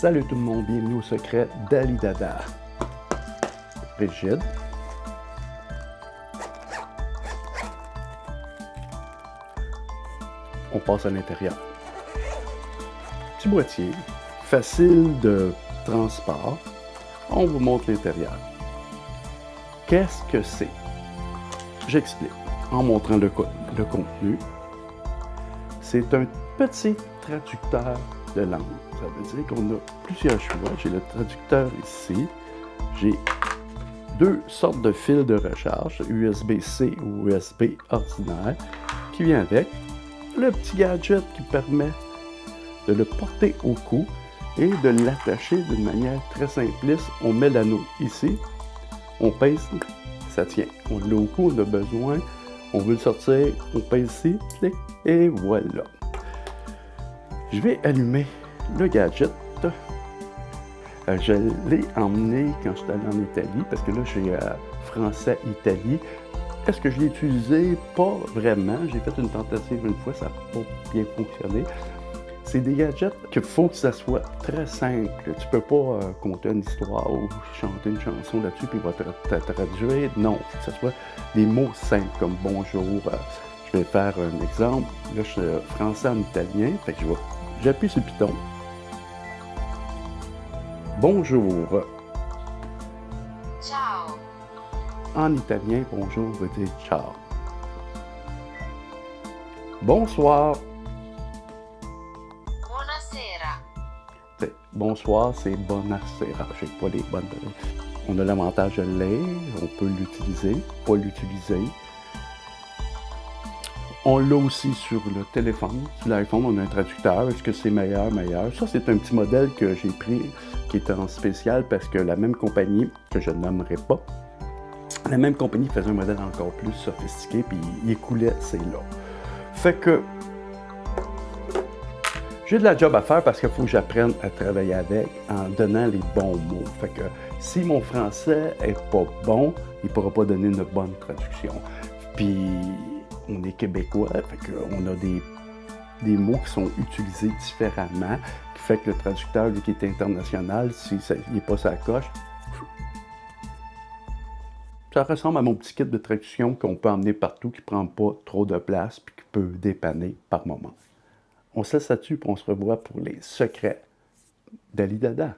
Salut tout le monde, bienvenue au secret d'Ali Dada. Rigide. On passe à l'intérieur. Petit boîtier, facile de transport. On vous montre l'intérieur. Qu'est-ce que c'est? J'explique en montrant le contenu. C'est un petit traducteur de langue. Ça veut dire qu'on a plusieurs choix. J'ai le traducteur ici. J'ai deux sortes de fils de recharge, USB-C ou USB ordinaire, qui vient avec. Le petit gadget qui permet de le porter au cou et de l'attacher d'une manière très simpliste. On met l'anneau ici, on pèse, ça tient. On l'a au cou, on a besoin, on veut le sortir, on pèse ici, clic, et voilà. Je vais allumer le gadget. Je l'ai emmené quand j'étais allé en Italie, parce que là, je suis français-Italie. Est-ce que je l'ai utilisé? Pas vraiment. J'ai fait une tentative une fois, ça n'a pas bien fonctionné. C'est des gadgets qu'il faut que ça soit très simple. Tu peux pas conter une histoire ou chanter une chanson là-dessus puis il va te traduire. Non, il faut que ça soit des mots simples comme bonjour. Je vais faire un exemple. Là, je suis français en italien. Fait que j'appuie sur le piton. Bonjour. Ciao. En italien, bonjour veut dire ciao. Bonsoir. Buonasera. Bonsoir, c'est buonasera. Je sais pas les bonnes. On a l'avantage de le lire, on peut l'utiliser, pas l'utiliser. On l'a aussi sur le téléphone. Sur l'iPhone, on a un traducteur. Est-ce que c'est meilleur? Ça, c'est un petit modèle que j'ai pris qui est en spécial parce que la même compagnie, que je ne nommerai pas, la même compagnie faisait un modèle encore plus sophistiqué puis il écoulait ces là. Fait que j'ai de la job à faire parce qu'il faut que j'apprenne à travailler avec en donnant les bons mots. Fait que si mon français est pas bon, il pourra pas donner une bonne traduction. Puis on est québécois, fait qu'on a des mots qui sont utilisés différemment, qui fait que le traducteur, lui qui est international, s'il n'est pas sa coche, ça ressemble à mon petit kit de traduction qu'on peut emmener partout, qui ne prend pas trop de place, puis qui peut dépanner par moment. On se laisse là-dessus, puis on se revoit pour les secrets d'Ali Dada.